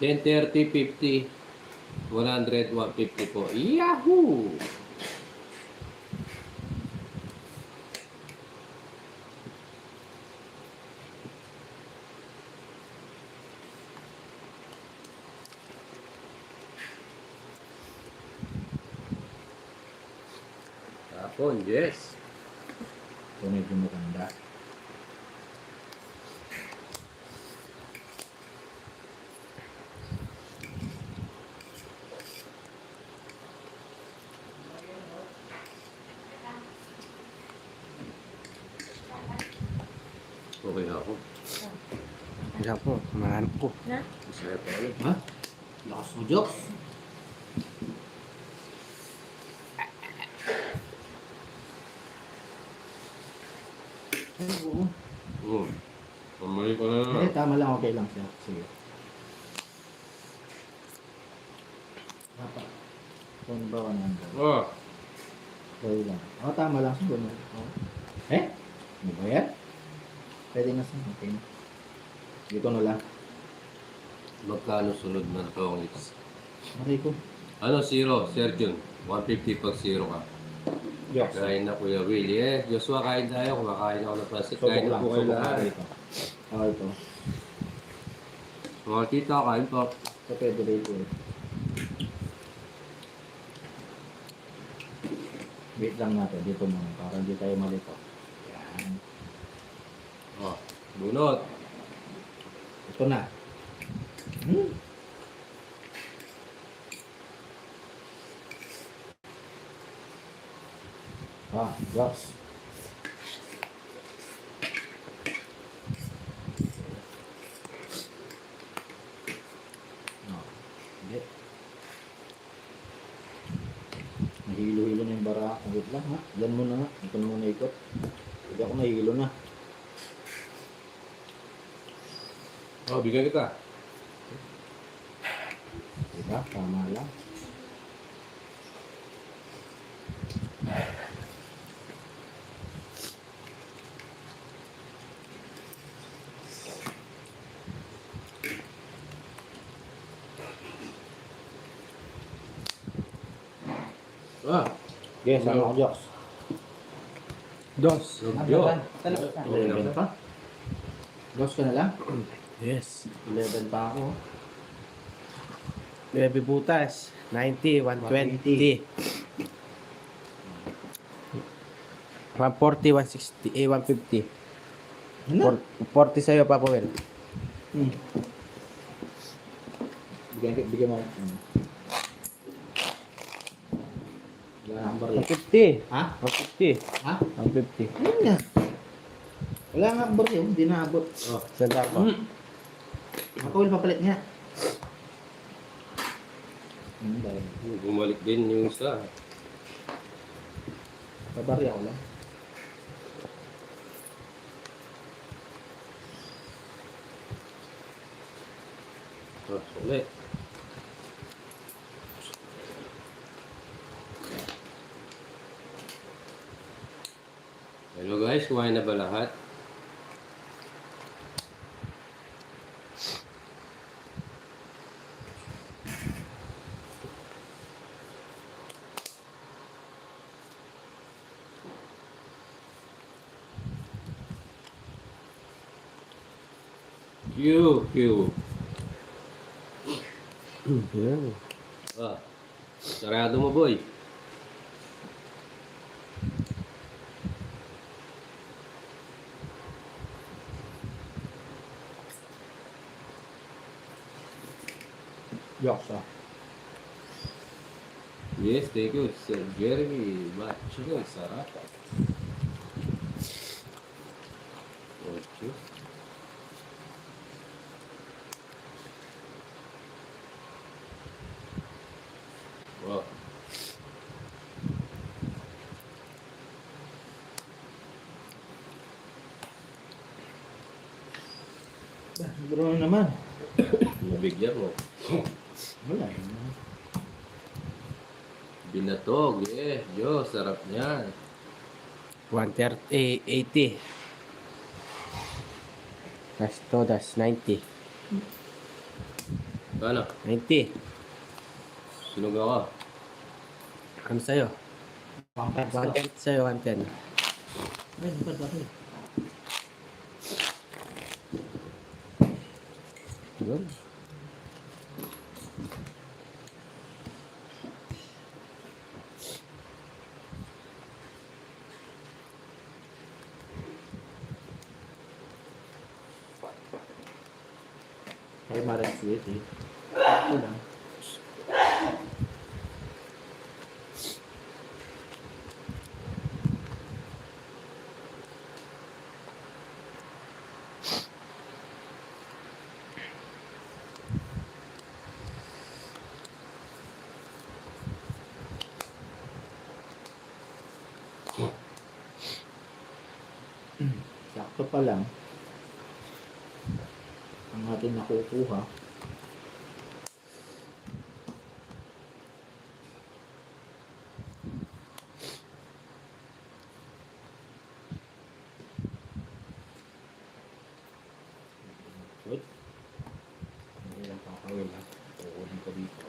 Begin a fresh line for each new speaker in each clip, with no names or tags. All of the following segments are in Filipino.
10, 30, 50, 100, 150 po. Yahoo! Tapon, yes.
Ito medyo maganda.
Okay na ako.
Wala po, mahanap ko.
Masaya pa ulit.
Ha? Lakas mo, Jokes. Oo.
Pamali ko na
Eh, tama lang, okay lang siya. Sige. Dapat. Kung ba 100?
Oh,
Okay lang. Tama lang. Siguro. Eh? Ano ba yan? Pwede na siya. Okay na. Dito na lang.
magkano sunod ng tongits?
Okay ko.
Ano, zero? Sergeant, 150 pag zero ka.
Jokes.
Kain na Kuya Willie. Joshua, kain tayo. Kumakain ako ng pasit.
Subok
Kain na
lang.
po kayo
Subok lang
lahat.
dito. Okay ito.
Mga tita, kain po.
Ito pwede dito eh. Wait lang natin. Dito muna. Para hindi tayo malito. Yan.
Oh, bunot.
Ito na. Jokes. Hindi. Nahilo-hilo na yung bara. Wait lang ha. Yan muna ha. Ito na muna ikot. Hindi ako nahilo na.
Oh, bigyan kita.
Diba? Tama lang.
Ah,
Yes, ano ako, Jokes?
Dos.
Rubyo.
Eleven pa? Dos ka na lang?
Yes.
11 pa ako.
9 butas. 90, 120. 140, 160, 150.
Ano?
40 sa'yo, Papa Will.
Bigyan mo. Wala number yun.
150.
Ha?
150.
Ha?
150.
Ayun nga. Wala nga number yun. Hindi naabot.
Oh,
Saan ako?
Ako will papalit niya. Dahil.
bumalik din yung isa.
Babari ako lang.
Oh, ulit. Hello guys, kumain na ba lahat? Q.
Yan.
Ah, sarado mo boy.
Jokes ah.
Yes, thank you, Sir Jeremy. Macho, sarap. Ocho. Wow.
Siguro naman.
Nabigyan mo.
Wala yun.
Binatog, Yo, sarap niyan.
130, 80. Das 90.
Ano?
90.
Sunog ako.
Ano sa'yo? 110 sa'yo, 110.
Ay, ba?
Yun.
Ay, marang sweet eh. Ito lang. Sakto pa lang. Ang ating nakukuha. Wait. Hindi lang kakawin ha. Kukunin ko dito.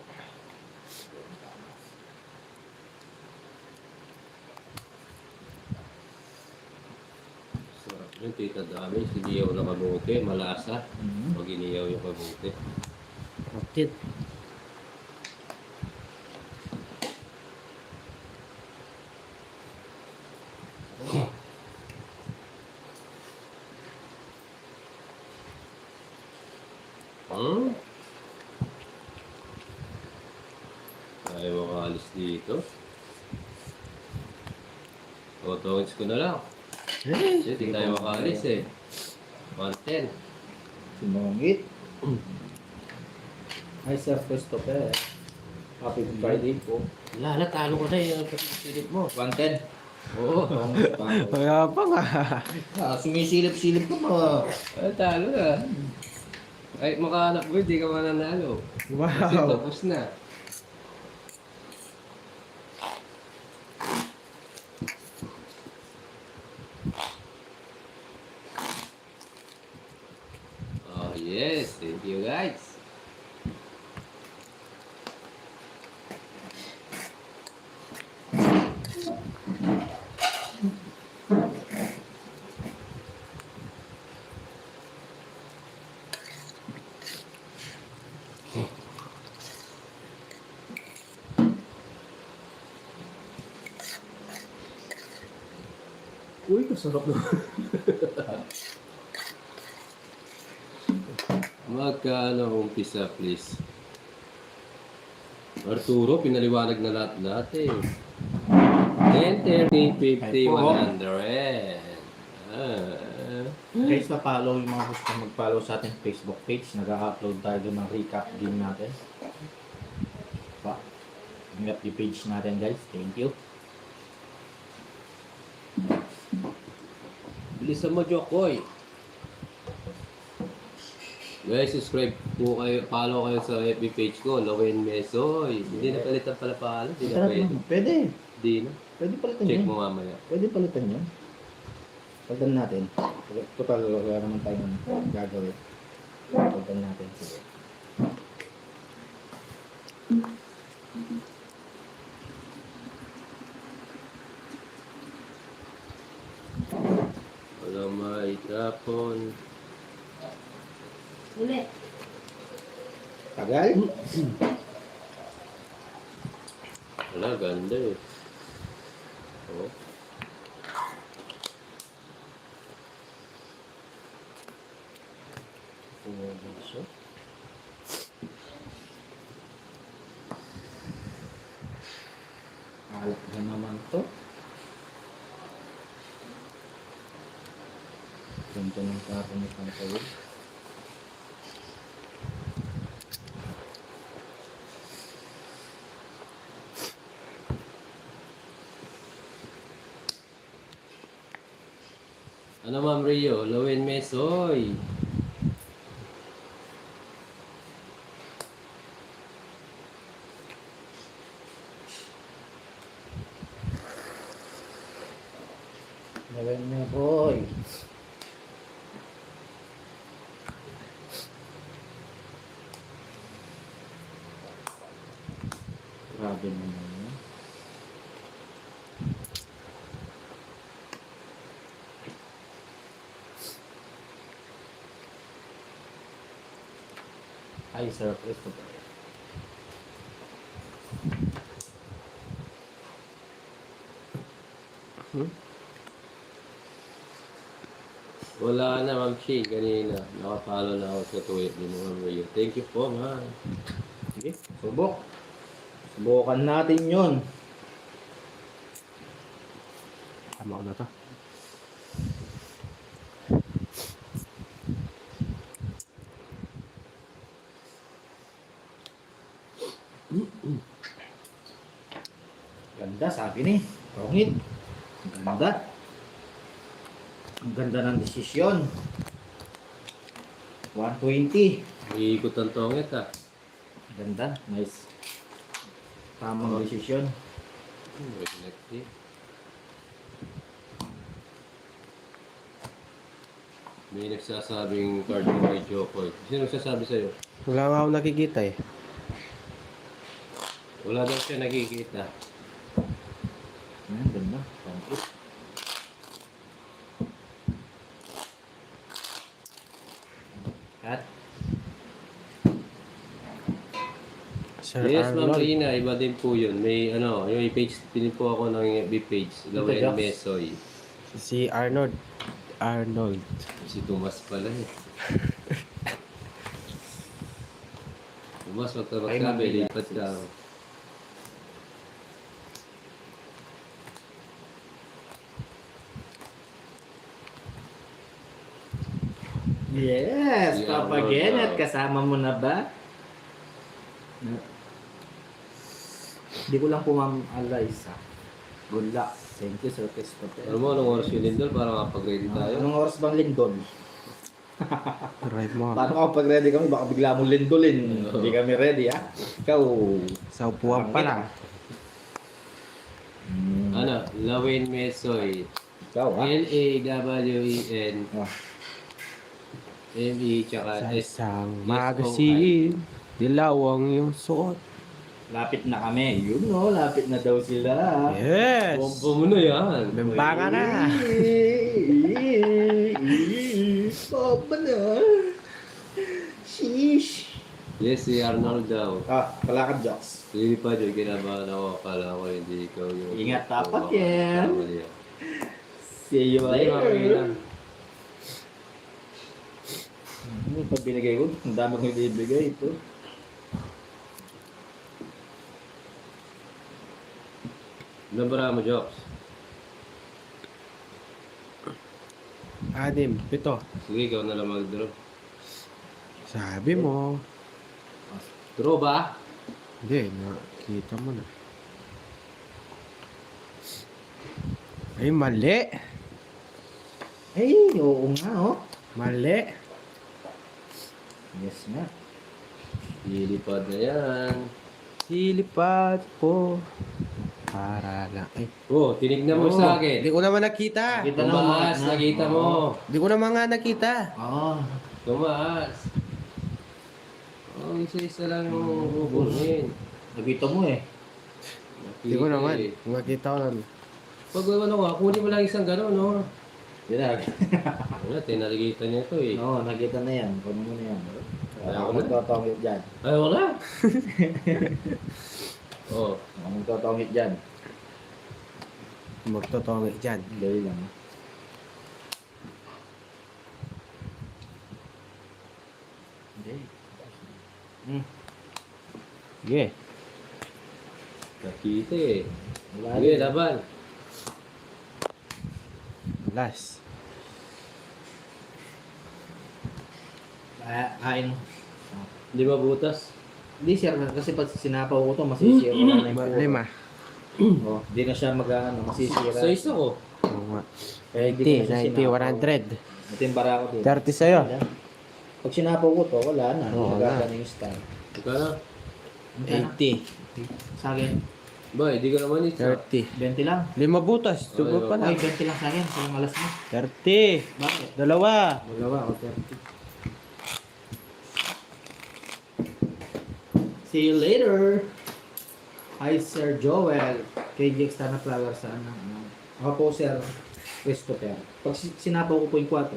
Sarap yun, tita dami. Siniyaw na kabuti, malasa. Pag iniyaw yung kabuti.
Kapatid.
Hmm? Ayaw makaalis dito. Totongits ko na lang. Kasi di tayo makaalis eh. 110.
Sinungit. Hi, Sir Christopher. Happy Friday po.
Wala, talo ko na yung pilit mo.
110.
Oo. Kaya pa nga.
Sumisilip-silip ka ba?
Ay, talo na. Ay, makahanap mo, hindi ka mananalo. Kasi
Wow.
tapos na. Oh, yes. Thank you, guys.
Uy, kasarap na.
Magkano umpisa, please? Arturo, pinaliwanag na lahat-lahat eh. 10, 30, 50, 100.
Guys, pa-follow yung mga gusto mag-follow sa ating Facebook page. Nag-upload tayo doon ng recap game natin. Pa. Hanggat yung page natin guys. Thank you.
Bilisan mo, Jokoy. Guys, subscribe po kayo, follow kayo sa FB page ko, Lowen Mesoy. Hindi na palitan pala pala, hindi na pwede.
Pwede.
Hindi na.
Pwede palitan
Check
yun.
mo mamaya.
Pwede palitan yun. Palitan natin. Total, wala naman tayong gagawin. Palitan natin. Sige.
Wala maitapon.
Uli.
Tagal?
Wala, ganda eh. Oh.
Puso. Alak na naman to. Ganda ng kapo ni Pantawid.
Ano, Ma'am Rio? Lowen Mesoy.
Gawin mo, boy. din naman yun. Ay, surprise ko pa.
Wala na, Ma'am Shi, kanina. Nakapalo na ako sa tuwid ni Ma'am Rio. Thank you po, ma'am.
Sige, subok. Subukan natin yun.
Tama ko na to.
Ganda, sabi ni. Pangit. Ganda. Ang ganda ng desisyon. 120.
Iikot ang tongit, ah.
Ganda. Nice. Tamang desisyon.
Reflective. May nagsasabing card mo kay Jokoy. Sino nagsasabi sa'yo?
Wala nga ako nakikita eh.
Wala daw siya nakikita.
Ganda. Pangit. At
Sir
Yes, Ma'am
Arnold.
Rina, iba din po yun. May ano, yung page, pinin po ako ng FB page. Lawen
Joks?
Mesoy.
Si Arnold. Arnold.
Si Tomas pala eh. Tomas, wag ka
Ay,
magsabi,
Ma'am Rina.
lipat ka.
yes,
Si
Papa
Arnold,
Kenneth,
ah.
kasama mo na ba? Hindi ko lang po Ma'am Alaysa. Good luck. Thank you, Sir Christopher.
Alam mo, anong oras yung Lindol para makapag-ready tayo?
Anong oras bang lindol?
Right mo.
Paano kapag ready kami? Baka bigla mong lindolin. Hindi kami ready, ha? Ikaw.
Sa upuan pa lang.
Ano? Lawen Mesoy.
Ikaw, ha?
Lawen
Ah.
ME tsaka
Sa
S.
isang magazine. Dilaw ang iyong suot.
Lapit na kami. Yun, no? Lapit na daw sila.
Yes!
Bomba mo na yan.
Bembangan na.
Papa na. Sheesh.
Yes, si Arnold daw.
Ah, palakad jokes.
Hindi pa dyan, kinabahan ako. Akala ko hindi ikaw yung...
Ingat dapat yan.
Kamali yan.
See you
Ay,
later.
Marina.
Ano pa binigay ko? Ang dami kong ibibigay ito.
Nabara mo, Jobs.
6, 7.
Sige, ikaw na lang mag-draw.
Sabi mo.
Draw ba?
Hindi, nakita mo na. Ay, mali.
Ay, oo nga, oh.
Mali.
Yes nga.
Lilipad na yan.
Silipad po. Para lang. Ay.
Oh, tinignan mo sa akin.
Hindi ko naman nakita.
Nakita
Tumaas,
na.
nakita mo.
Hindi ko naman nga nakita.
Oo.
Tumaas. Oh, isa-isa lang yung ubunin.
Nabito mo eh.
Hindi ko naman. Nakita ko lang.
Pag ano ko, kunin mo lang isang gano'n, no?
Yun na.
Wala, tinaligitan niya ito eh.
Oo, nakita na yan. Kunin mo na yan.
Ayaw
Ako
na.
magtotongit dyan.
Ay, wala. Oh,
Ako magtotongit dyan.
Magtotongit dyan.
Dali lang. Hindi.
Sige.
nakita eh.
Wala
Sige,
rin.
laban.
Last.
Kain.
Hindi ba butas?
Hindi sir, kasi pag sinapaw ko to, masisira na yung puro.
5.
Oh, di na siya masisira.
Sa isa ko.
Oo nga.
Eh, di ko na siya
90,
sinapaw.
100.
Ito yung bara ko dito.
30 sa'yo.
Pag sinapaw ko to, wala na.
Oo,
Maganda
wala.
na yung style.
Ika na.
80.
Sa akin,
Ba, hindi ka naman ito.
30.
20 lang.
5 butas. Sugo pa
Ay,
lang.
20 lang sa akin. Sa alas mo.
30.
Bakit?
Dalawa.
Magawa ako 30. See you later. Hi, Sir Joel. KGX Tana Flower sa ano. Ako po, Sir Christopher. Pag sinapaw ko po yung 4,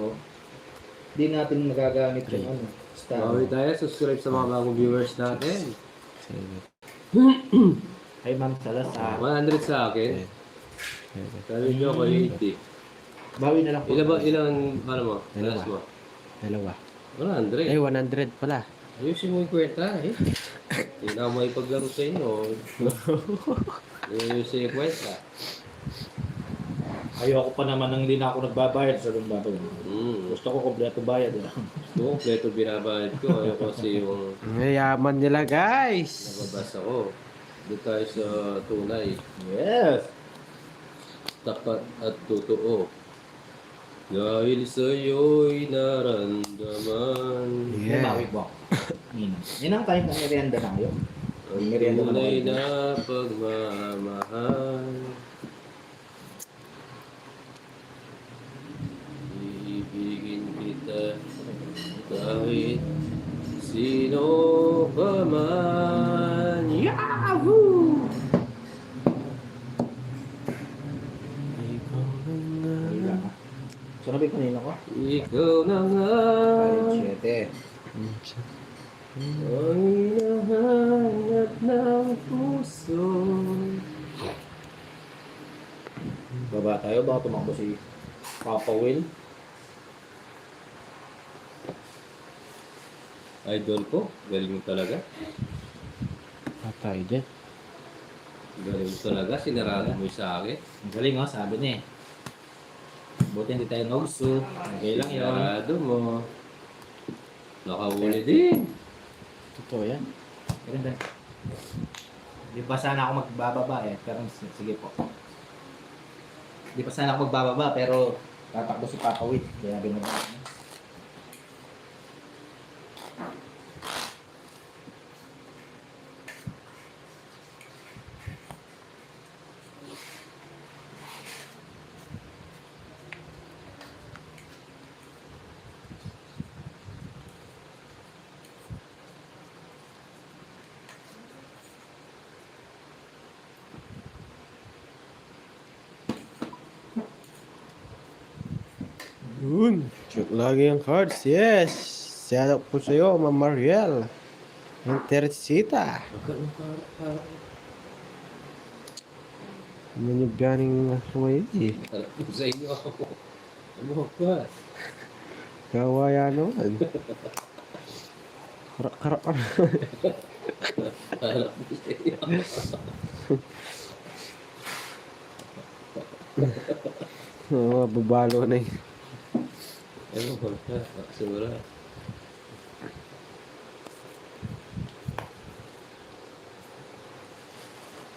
di natin magagamit yung ano. Star.
Bawi tayo, subscribe sa mga bagong viewers natin.
Hi, Ma'am Salazar.
100 sa akin. Sabi nyo ako 80.
Bawi na lang po.
Ilang, ano mo?
Dalawa.
Talas mo?
Dalawa.
100.
Ay, 100 pala.
Ayusin mo yung kwenta eh. Hindi na ako makipaglaro sa inyo. Ayusin yung kwenta.
Ayoko pa naman nang hindi na ako nagbabayad sa lumba to. Gusto ko kompleto bayad.
So, kompleto binabayad ko. Ayoko kasi yung
Mayaman nila, guys.
nababasa ko. Doon tayo sa tunay.
Yes!
Tapat at totoo. Dahil sa'yo'y naramdaman.
May bawi po ako. Ninang. Ninang tayo na merienda na kayo.
Ang
Merienda na
tunay
kayo.
na pagmamahal. Ibigin kita kahit sino pa man. Yahoo!
Wala ka. So, nabi kanina ko?
Ikaw na nga
Kahit 7.
ang hinahanap ng puso.
Baba tayo. Baka tumakbo si Papa Will.
Idol ko, galing mo talaga.
Patay din.
Galing mo talaga, sinaralan mo yung sa akin.
Ang galing oh, sabi niya eh. Buti hindi tayo nauso. Okay lang yun.
Sinarado mo. Nakahuli din.
Totoo yan.
Ganda. Di pa sana ako magbababa eh. Pero sige po. Di pa sana ako magbababa pero tatakbo si Papa Will. Kaya binaba ko.
Yun. Check lagi ang cards. Yes. Shout out po sa'yo, Ma'am Mariel. Ang Teresita. Ano yung biyaning sumayi?
Harap mo sa inyo ako. Ano ka?
Kawaya naman. Karak.
Harap mo sa inyo
Babalo na yun.
Ano ka? Simula.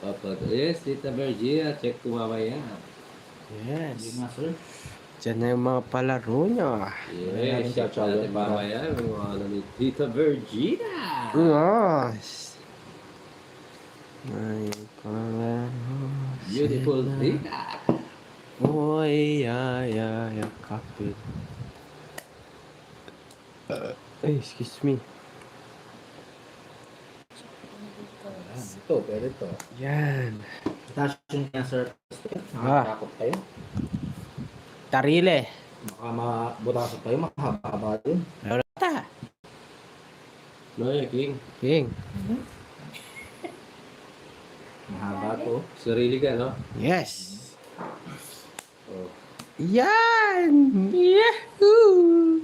Papa, yes, Tita Virginia, check ko mamaya.
Hindi
Yes.
nga sir.
Diyan na yung mga palaro nyo.
Yes, check
Chow-chow
natin
yan.
mamaya. Yung mga ano ni Tita Virginia.
Yes. Ay, palaro.
Beautiful
sila.
Tita.
Oy, kapit. Ay, excuse me.
Ito, pwede ito.
Yan.
Taas yung niya sir. Nakakatakot kayo.
Tarile.
Baka mabutasan kayo. Makahaba yun.
Wala ta.
No, King.
King.
Mahaba to.
Sarili ka, no?
Yes.
Oh.
Yan! Yahoo!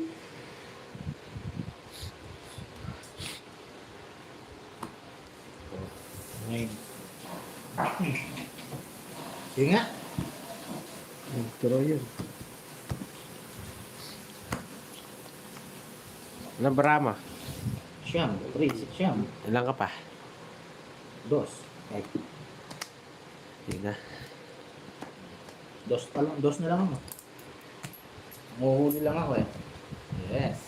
Ngayon. Sige nga.
Pero yun. Ilang Brahma?
Siyam. 3, siyam.
Ilang ka pa?
2. Ay,
Hindi na.
2 pa lang. 2 na lang ako. Muhuli lang ako eh. Yes.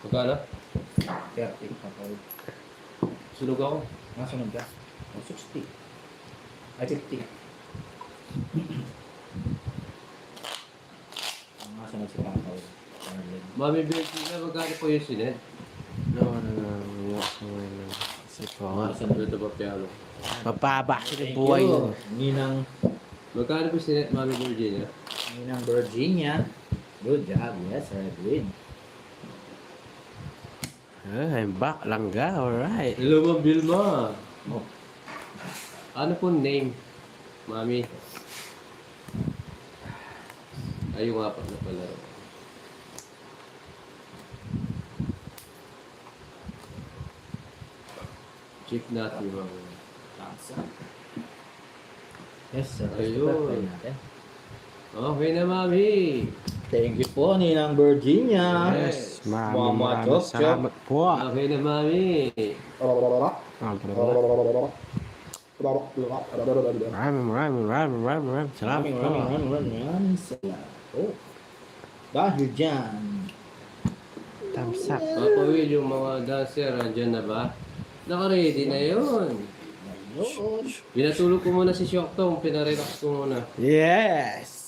Magkano?
30. Kapag
Sunog ako.
nasunod ka. 60. Ay, 50. Ang nasunod si Papa.
Mami Virginia, magkano po yung sined?
No. Oo nga.
Ito pa piano.
Mapaba sa
Thank
buhay.
you. Ninang,
Magkano po sinet Mami Virginia?
Ninang Virginia. Good job. Yes, Edwin.
I'm back, langga. Alright.
Hello, Ma'am Vilma.
Oh.
Ano po name? Mami. Ayun nga pa na pala. Check natin yung
Yes, sir.
Ayun.
Natin.
Okay na, Mami.
Thank you po, Ninang Virginia.
Yes,
Mama
maraming
Chok,
salamat po.
Okay na, Mami.
Maraming salamat po.
Maraming salamat po. Dahil dyan.
Thumbs up.
Papa Will, yung mga dancer, andyan na ba? Naka-ready na yun.
Ayun.
Pinatulog ko muna si Shoktong, pinarelax ko muna.
Yes!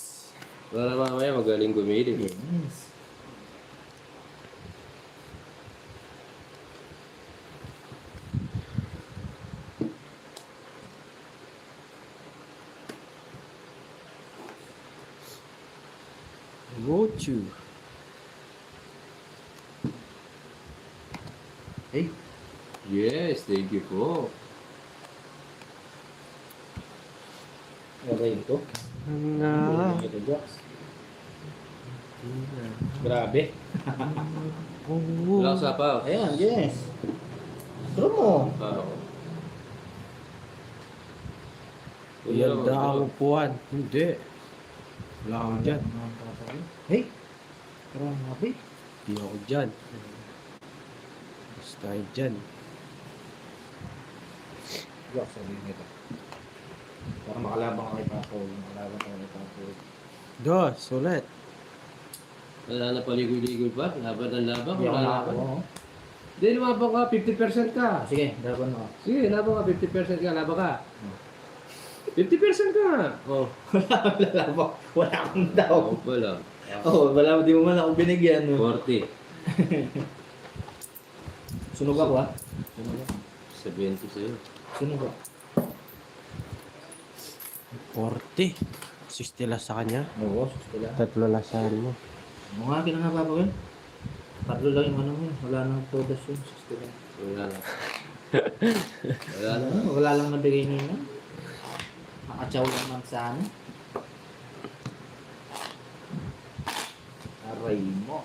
Para mamaya magaling gumili.
Yes.
Go to.
Hey,
Yes, thank you po.
okay ito.
Na.
Ito, Jox. Grabe.
Wala ka pa.
Ayan, yes. Turo mo.
Yan daw ang upuan. Hindi. Wala ako dyan.
Hey, grabe.
Hindi ako dyan. Basta tayo dyan.
Jox, sabihin nito. Para makalabang ka kay Papo. Makalabang ka kay Papo.
Dos, ulit.
Wala na paligoy-ligoy pa. Laban ng laban.
Hindi ako
Wala
nakako.
laban. Hindi, lumabang ka. 50% ka.
Sige, laban mo.
Sige, laban ka. 50% ka. Laban ka. 50% ka. Oh.
Lalabang. Wala akong daw.
Oh, wala.
Oh, wala, di mo man ako binigyan. No?
40.
Sunog ako ha. Sunog ako.
70 sa'yo.
Sunog ako.
40. 60 lang sa kanya.
Oo, sustila.
Tatlo lasahan mo.
Ano nga kinangapapawin? Tatlo lang yung ano mo. Wala nang todas yun. Sustila.
Wala na. Wala na.
Wala lang nabigay nila. Nakatsaw lang man sa ano. Aray mo.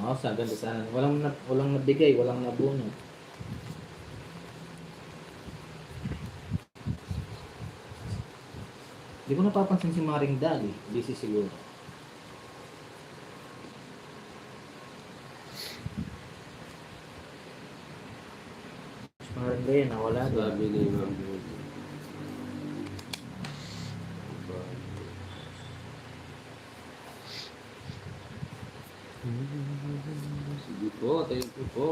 Oo, sa ganda sana. Walang nabigay, walang nabuno. Hindi ko napapansin si Maring Dali. Busy siguro. Si Maring Dali, nawala doon.
Sabi ni Ma'am Judy. Sige po, thank you po.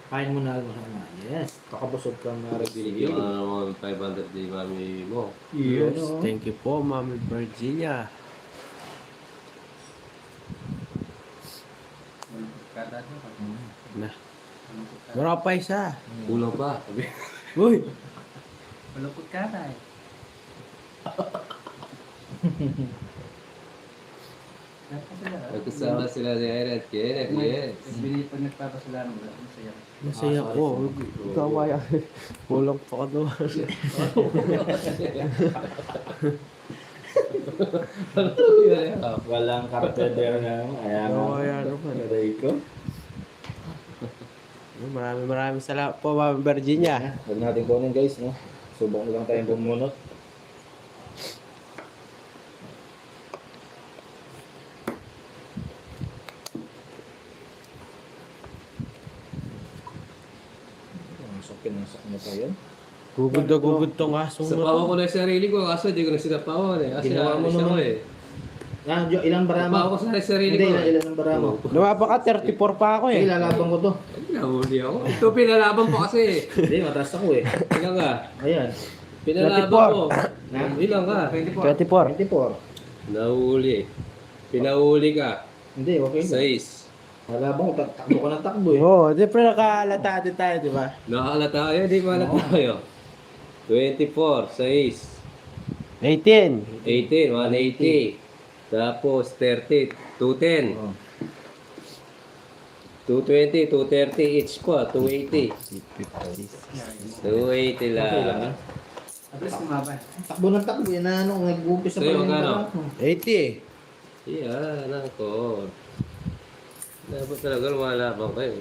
Kain mo na ako sana. Yes. Kakabusog ka na
Binigyan ka na naman 500 ni Mami mo.
Yes, thank you po, Mami Virginia. Na. Meron pa isa.
Kulang pa. Sabi.
Uy!
Malupot ka na eh.
Nagkasama sila ni Ira at Kenneth. Yes.
Pag nagpapasala ng wala, masaya.
Masaya ko. Ikaw kaya. Kulang pa ka doon.
Walang karpenter na. Ayan
Ikaw
mo.
kaya naman.
Aray ko.
Maraming salamat po, Mami Virginia.
Huwag natin kunin guys. No? Subok lang tayong bumunot. Pinasak mo pa yun.
Gugod na gugod tong aso
Sa pawa ko na yung sarili ko, kaso di ko na sinapawan eh. Kasi
Ginawa mo
naalis ako
naman.
eh.
Ah, ilang
Pawa
barama?
ko sa sarili
Hindi,
ko.
ilan ang barama?
Lumapa ka, 34 pa ako
Sige,
eh.
lalaban ko to.
Nahuli ako. Ito pinalaban po kasi.
Hindi, mataas ako eh.
Ilang ka?
Ayan.
Pinalaban ko.
Na?
Ilang ka?
24.
24.
Nahuli. Pinahuli ka.
Hindi, okay.
6.
Malabang ko, takbo ka ng takbo eh.
Oo, di pa nakahalata din tayo, di ba?
Nakakala tayo, di ba
Oo.
tayo? 24, 6,
18.
18, 180. Tapos 30, 210.
Oh.
220, 230 each pa, 280. 280
Okay lang
lang.
yan.
At least lumaban.
Takbo ng takbo, yan na ano, nag-uumpisa pa
Sa'yo,
rin
magkano?
ako.
80.
Yan, ako. Dapat talaga lumalabang kayo.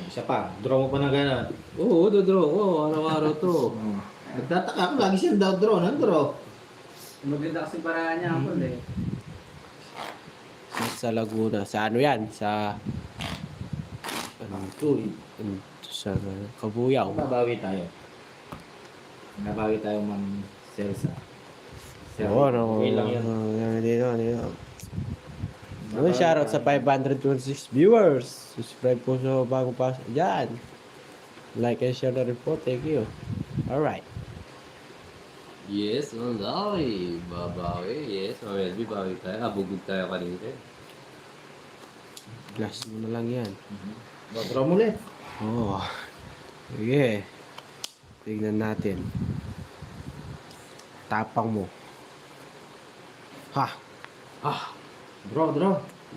Isa pa, draw mo pa ng gano'n.
Oo, dodraw ko. Araw-araw to.
Nagtataka ako, lagi siyang draw, draw.
Maganda kasi paraan niya ako eh.
Sa Laguna. Sa ano yan? Sa...
Uy,
Sa Kabuyaw.
nabawi tayo. Nabawi tayo mang Celsa.
Oo, no.
Okay lang yun.
Dito. Shoutout sa 526 viewers. Subscribe po sa bagong pasok dyan. Like and share na rin po. Thank you. Alright.
Yes, mandawi. Babawi. Yes, mamaya bawi tayo. Abugod tayo kanina.
Glass mo na lang yan.
Draw mo ulit.
Oo. Sige. Tignan natin. Tapang mo. Ha!
Draw.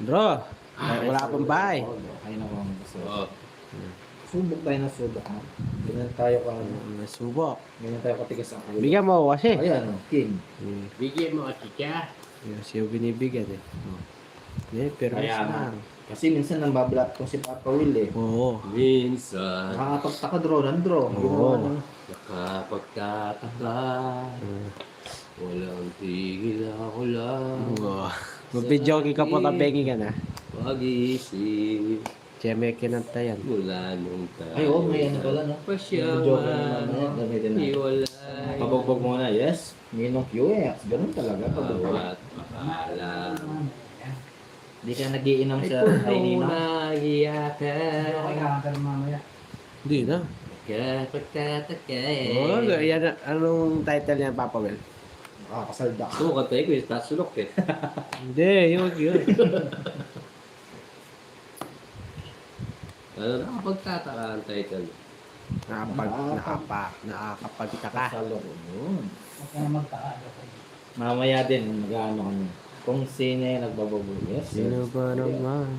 Draw! Ay, wala pang bahay.
Ay, naku, ang gusto.
Oo.
Subok tayo ng subok, ha? Ganyan tayo ka,
Nasubok.
ganyan tayo katigas ang ulo.
Bigyan mo kasi.
Ayan, king.
Bigyan mo, chicha.
Yung siya binibigyan eh. Pero
Kaya
isa
nga.
lang.
Kasi minsan nang bablat ko si Papa Will eh.
Oo.
Minsan,
Nakakapagtaka draw ng draw.
Oo.
nakapagtataka. Walang tigil ako lang.
Oo. Mag-video ka po kabengi ka na.
Pag-isip
Siya may kinanta yan.
mula nung tayo.
Ay, oh, may ano pala, no? Joke na naman yan, gamitin natin.
Iwalay.
Pabogbog muna, yes. Ninong QX. Ganun talaga. Pabogbog.
Bawat pakalam.
Hindi ka nagiinom
Ay,
sa
puno
kay Ninong.
nagiyakan.
Okay ka pero mamaya.
Hindi na.
Kapagtataka.
Oo, yan. Anong title niyan, Papa Will?
Nakakasalda.
Gusto mo kantay ko yung tasulok eh.
Hindi, yun.
Ano, nakapagtataka ang title.
Nakakapagtaka.
Kasalo ko yun.
Huwag ka na magtaka.
Mamaya din, mag-ano kami. Kung sino yung nagbababog. Yes, sir.
Sino ba naman?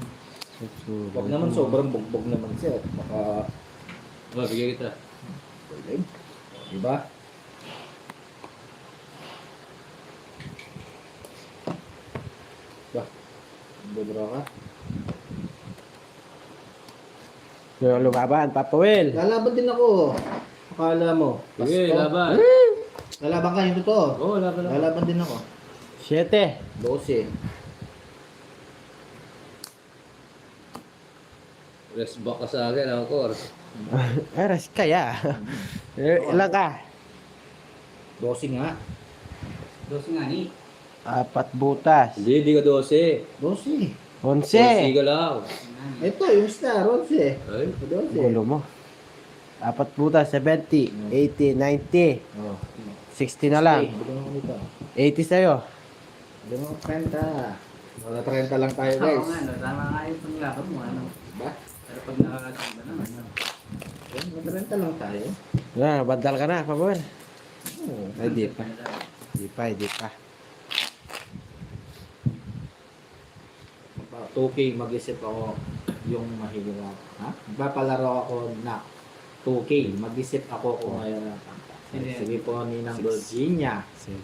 Huwag naman sobrang bugbog naman siya. Baka,
Oh, bigyan kita.
diba? Ba, bubro ka?
Lumaban, Papa Will.
Lalaban din ako. Akala mo.
Sige,
Pasko.
laban.
Lalaban ka yung totoo.
Oo, laban lang.
Lalaban din ako.
7.
12.
Rest back ka sa akin, ang course.
Aras kaya. Ilan ka?
12 nga.
Dos nga ni.
4 butas.
Hindi ka 12.
12.
12
11.
ka lang.
Ito, yung star, 11.
Ay,
12.
Gulo mo. 4 butas, 70, 80, 90,
Oh.
60 na lang.
Bigyan mo dito.
80 sa'yo.
Bigyan mo 30. Mga 30 lang tayo,
Oo
guys.
nga, no, tama nga yung panglakad mo. Ano.
Ba?
Pero pag nakakaganda naman. No.
Mga 30 lang tayo.
Yan, bandal ka na, Papa Will.
Oo.
Ay, di pa. Di pa.
2K, mag-isip ako yung mahirap. Ha? Magpapalaro ako na 2K. Mag-isip ako kung ayaw. Sige po, Ninang Virginia.
7.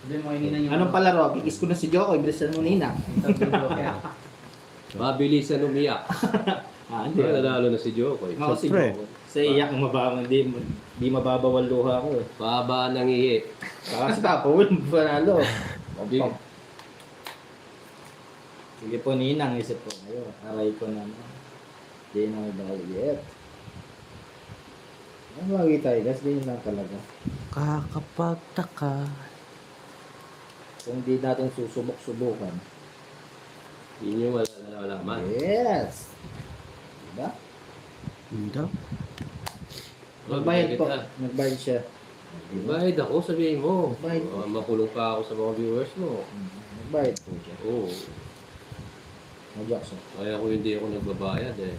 Sabi mo kanina yung...
Anong palaro? Kikis ko na si Joko. Ibilisan mo, Ninang.
mabilisan umiyak.
Hindi.
Nanalo na si Jokoy.
Ako si
Siyempre.
Joko. Sa iyak, di mababawal luha ko.
Pababa ng ihi.
Saka si Papa Will, panalo.
Big.
Sige po, Ninang. Isip ko kayo. Aray ko na. Di na may bayad. Ang bagay tayo, guys. Ganyan lang talaga.
Kakapagtaka.
Kung di natin susubok-subukan.
Yun yung wala na nalaman.
Yes! Diba?
Hindi.
Nagbayad po.
kita.
Nagbayad siya.
Bayad ako, sabihin mo.
Bayad.
Makulong pa ako sa mga viewers mo.
Nagbayad po siya.
Oo.
Jackson.
Kaya ko hindi ako nagbabayad eh.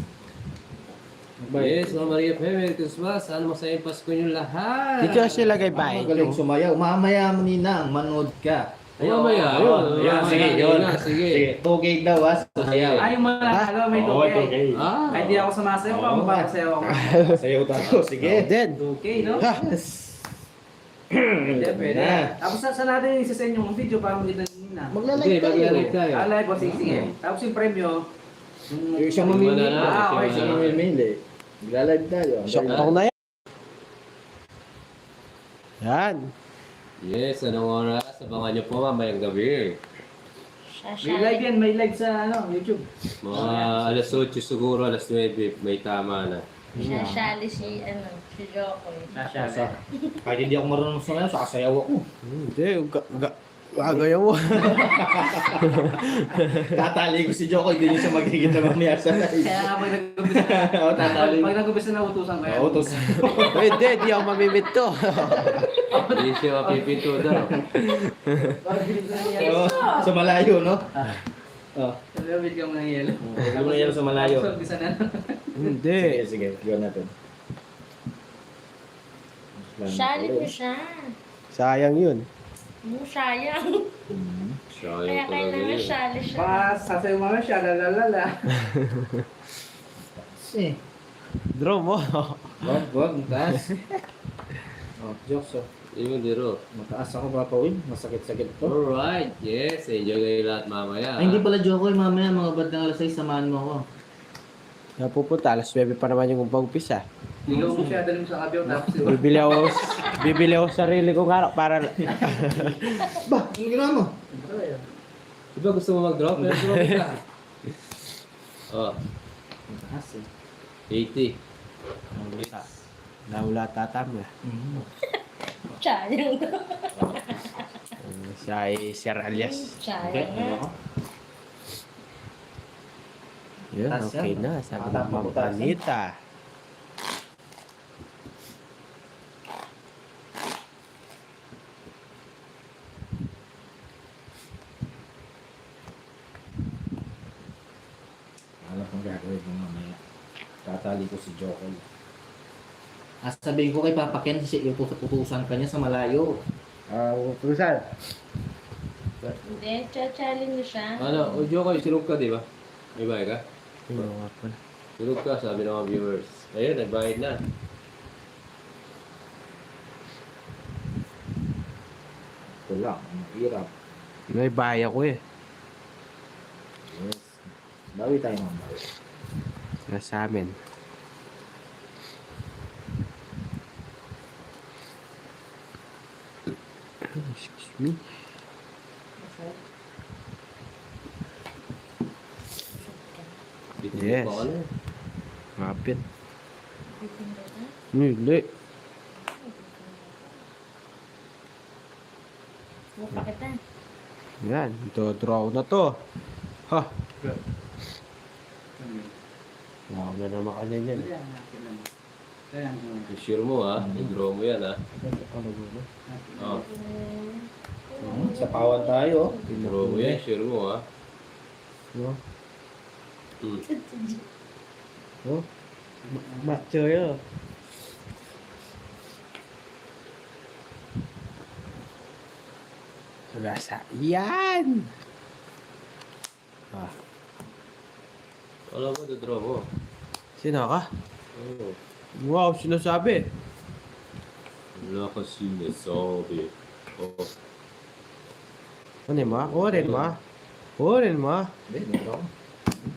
Nagbayad.
Yes, Mama Maria, Merry Christmas. Sana masayang Pasko nyo lahat.
Dito kasi lagay
Ay,
bayad
magaling
nyo.
sumayaw. Mamaya mo ninang, manood ka.
Mamaya,
Ayun,
yun.
sige,
Sige,
yun.
sige.
Sige, 2K daw ha, sasayaw.
Ay, yung mananalo, may
Oo,
2K.
Ah,
Ay, di ako sumasayaw pa.
Oo.
Magpapasayaw ako.
Sayaw tayo, sige.
Then,
2K, no?
ha,
Pwede, pwede.
Na.
Tapos sa natin isasend yung video para makita nyo na.
Hindi,
Maglalike
maglalike
tayo.
tayo.
Alay po, sige, sige. Tapos yung premyo,
Yung siyang mamili.
Mananalo,
Ah, okay,
Siyang
sige.
mamimili. Magla-live tayo.
syokpong na yan. Yan.
Yes, anong oras? Abangan nyo po mamayang gabi.
may live yan, may live sa YouTube.
Mga alas 8 siguro, alas 9, may tama na.
Sasali si Jokoy.
Sa, kahit hindi ako marunong sumayaw, sasayaw ako.
Hindi, gagayaw mo.
Tatali ko si Joko, hindi niya siya magkikita mamaya sa live.
Kaya nga pag nag-umpisa,
Oo, tatali.
pag nag-umpisa na utusan kaya.
Oo, tos.
Hindi, di ako mamimit to.
Hindi siya mapipinto daw.
Parang bilib na niya.
Oo, sa malayo, no? Oh.
Sabi ka mo ng yelo.
Huwag mo na yelo sa malayo.
Tapos umpisa na.
Hindi.
Sige, gawin natin.
Sali mo siya.
Sayang yun.
Mo sayang.
Sayang
Kaya
talaga
kailangan
yun.
sali siya.
Baka sasayaw mamaya siya, lalalala.
Eh,
Draw mo.
wag, mataas. Oh, jokes, oh.
Yung diro.
Mataas ako papawin, masakit-sakit to.
Alright, yes. Enjoy kayo lahat mamaya.
Ay, hindi pala Joko, mamaya mga bandang alas 6, samahan mo ako.
Napupunta, alas 9 pa naman yung pag-upisa.
Ligaw mo siya, dali mo sa kabiyaw, tapos yun.
Bibili ako sarili kong harap para
Ba, ano ginawa mo?
Di ba gusto mo mag-drop? Pero drop ka. Oh,
Mataas eh.
80.
nawala tatam na.
Sayang.
Siya ay Sir Alias.
Okay,
Sayang
ano
nga.
ako?
Yun,
Taas
okay
yan.
na. Sabi ng
Tama po, taas yan.
Mampanita.
Alam kong gagawin mo mamaya. Tatali ko si Joko. Sabihin ko kay Papa Ken, kasi utusan ka niya sa malayo.
Pusan.
Hindi, challenge mo siya.
Ano, o Joko, silog ka, di ba? May bayad ka?
Ano nga pala.
Silog ka, sabi ng mga viewers. Ayun, nagbayad na.
Ito lang, mahirap.
May baya ko eh.
Yes. Bawi tayo mamaya.
Nasa amin. Excuse me.
Dito
Yes.
pa ka na.
Mapit.
Titinda ka?
Hindi.
Mukha kita.
Yan. Draw na to. Ha. Wow, na naman ka niyan yan.
Kaya nga.
Sure mo ha, i-draw mo yan ha. Oh,
Sa pawan tayo.
i-draw mo yan, sure mo ha.
No?
Hmm.
Oh. Macho yun. Nasa yan! Ah,
Alam mo, i-draw mo.
sino ka?
Oh,
Wow, sinasabi.
wala ka sinasabi. Oh,
Ano mo? Kunin mo. Kunin mo.
Hindi, meron ako.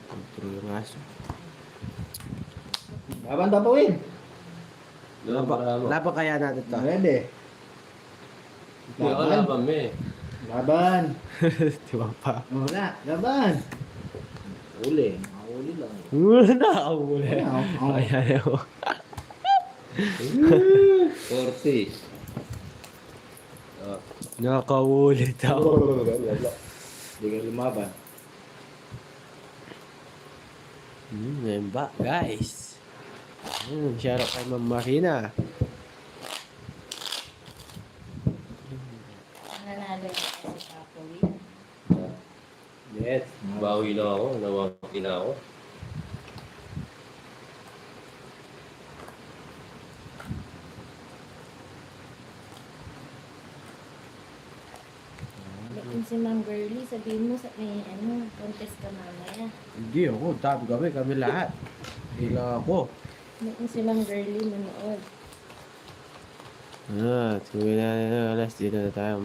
Control yung aso.
Laban papawin.
doon para mo.
Laban kaya natin to.
Pwede.
Hindi ako laban mo eh.
Laban.
Di ba pa?
Wala, laban. Uli. Uli lang.
Wala na ako muli. Ayan ako.
40. Oh,
Nakaulit ako.
Hindi ka lumaban.
Ngayon ba, guys? Share kay Ma'am Marina.
Nanalo yung si Papoy.
Hindi Yes.
Bawi na ako, nawaki na ako.
Ba't si Ma'am Girlie, sabihin mo sa may contest ka mamaya.
Hindi ako, kami lahat. Hindi lang ako.
Ba't si Ma'am Girlie manood?
Sabi na alas, dito na tayo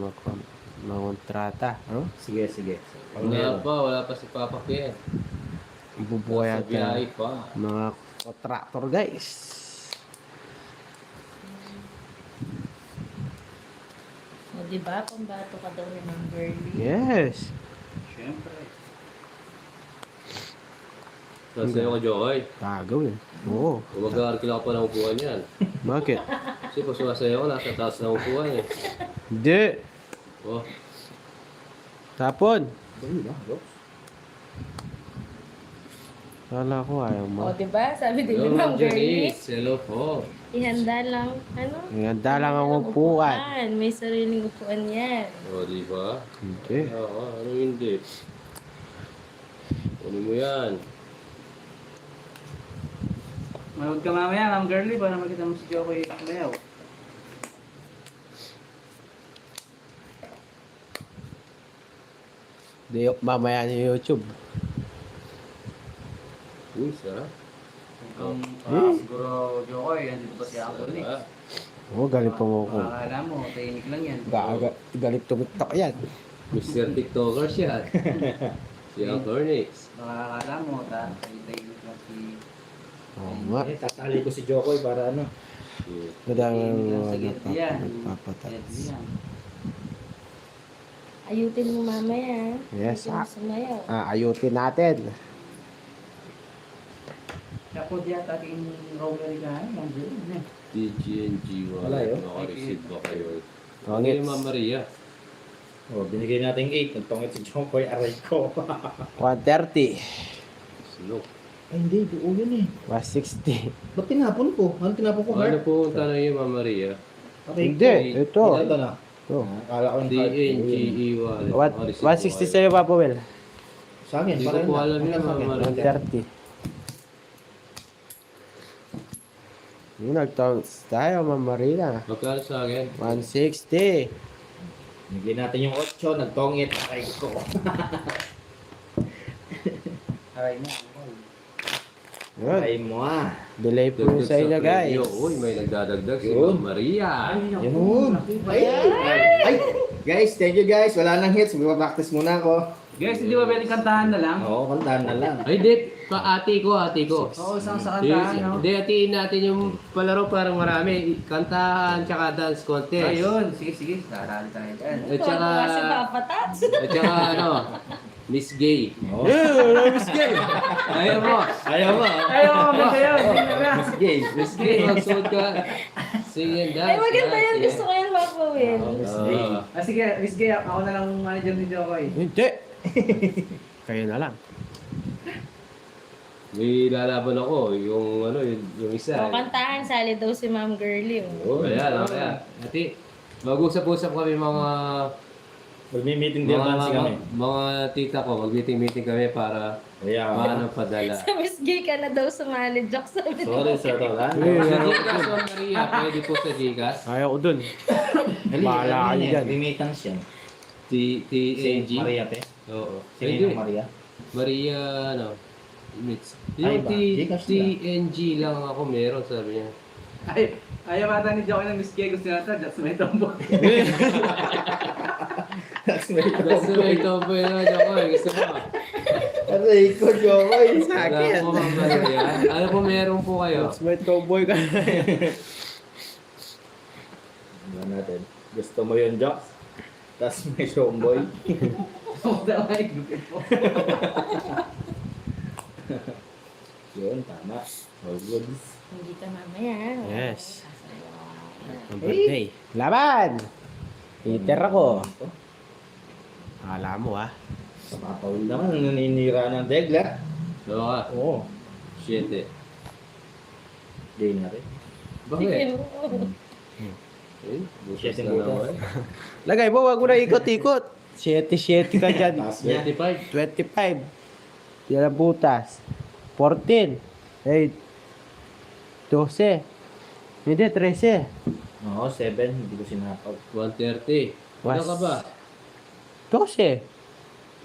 makontrata. Ano?
Sige, sige.
Wala pa si Papa Ken.
Bubuhay
Sa
natin
biyahe pa.
mga kontraktor guys.
O, diba? Pambato ka daw ni Ma'am Girlie.
Yes.
Siyempre.
Nasa'yo ko, Jokoy.
Gagawin. Oo.
Kung mag-aarkila ka pa ng upuan yan.
Bakit?
Kasi kung sumasayo ko, nasa taas ng upuan eh.
Hindi.
Oh,
Tapon.
Dali lang, Jox.
Kala ko ayaw mo.
O, diba? Sabi din ni
hello,
Ma'am Girlie.
Janice. Hello po.
Ihanda lang,
Ganda lang ang upuan.
May sariling upuan yan.
O, di ba?
Hindi.
Oo, ano hindi? Kunin mo yan.
Manood ka mamaya, Ma'am Girlie, para makita mo si Jokoy Leo.
Di mamaya ni YouTube.
Uy, sarap.
Kung siguro Jokoy, andito pa si Uncle Nick.
Sarap.
Oo, galing pa mo ko.
Akala mo, tahimik lang yan.
Galing tumitok yan.
Mr. TikToker siya. Si Uncle Nix.
Baka akala mo, tahimik lang si...
Oo nga.
Tatali ko si Jokoy para ano.
Madami
Tahimik lang
mga
sa gilid yan.
nagpapatats.
Yan.
Ayutin mo mamaya.
Yes,
Ayutin mo sumayaw.
Ayutin natin.
Siya po di ata ating roller ka, Ma'am Girlie.
TGNG
Wala yun.
Naka-receive ba kayo?
Pangit.
Ma'am Maria.
Oh, binigay natin 8. Nagpangit si Jokoy, aray ko.
130.
Slow.
Ay, hindi. Oo yun eh.
160.
Ba't tinapon ko? Ano tinapon ko,
Ano
Heart?
po tanong yung Ma'am Maria?
Aray
Hindi,
ko.
ito.
Ito na.
Ito.
Akala ko yung Heart.
TNGE wallet.
160 sa'yo, Papa Will.
Sa akin,
Hindi ko
pareho
po
na.
alam yun,
Sa akin.
Ma'am.
130. Yung nag-tounce tayo, Ma'am Marina.
Magkano sa akin?
160.
Bigyan natin yung 8. Nagtongit. Aray ko.
Aray mo.
Yun.
Aray mo ah.
Delay po yun sa inyo, guys.
Uy, may nagdadagdag si
Yun.
Ma'am Maria.
Yun. Ay, guys, thank you guys. Wala nang hits. Mag-practice muna ako.
Guys, hindi ba pwedeng kantahan na lang?
Oo, kantahan na lang.
Ay, di. Ate ko.
Oo, isang sa kantahan, no?
Hindi, atiin natin yung palaro parang marami. Kantahan, tsaka dance contest.
Ayun, sige. Darali tayo dyan.
At
Tuwa
tsaka,
si Papa Tats.
at tsaka ano, Miss Gay.
Oo.
Miss Gay.
Ayaw mo.
Ayaw mo.
Ayaw, maganda yun. Sige na.
Game.
Miss Gay, magsuot ka. Sing and dance.
Ay, maganda yan. Gusto ko yan, Papa Will.
Ah,
Sige, Miss Gay, ako na lang manager ni Jokoy.
Hindi. Kayo na lang.
may lalaban ako, yung ano, yung isa.
O, kantahan. Sali daw si Ma'am Girlie.
Oh, ayan, okay. Ate, mag-usap-usap kami mga
Magmi-meeting din
mga,
kami.
mga tita ko, mag-meeting kami para
Kaya,
paano padala.
Sa Miss Gay ka na daw sumali. Joke sabi ni
sorry Sir Roland.
Sa Gcash, Ma'am Maria, pwede po sa Gcash.
Ayaw ko dun. Bahala kayo dyan.
Remittance yan.
TNG.
Si Maria, te.
Oo.
Sino
Hindi.
yung Maria?
Maria, ano, Mitz.
Ay
Yung
ba? Gcash lang.
TNG lang ako meron, sabi niya.
Ay, ayaw ata ni Jokoy ng Miss Gay. Gusto nata, just may tombo.
Gusto mo ito po yun, Jokoy. Gusto mo.
Aray ko, Jokoy.
Wala po, Ma'am Maria. Ano po meron po kayo?
Mas may tomboy ka.
Ano natin? Gusto mo yun, Jox? Tapos may showboy.
Ay, gupit po.
Yun, tama. All good.
Hindi ka mamaya.
Yes. Ang birthday. Laban! Peter ako. Akala mo ah.
Sa papawil naman, naninira ng degla.
Ano ka?
Oo.
7.
Di na rin.
Bakit?
Sige mo.
Eh, bukas
Siya
na
bukas.
naman.
Lagay mo, wag mo na ikot-ikot. 7 ka dyan.
Taas niya.
25.
25. Yan ang butas. 14. 8. 12. Hindi, 13.
Oo, 7. Hindi ko sinapag.
130. Ano ka ba?
12.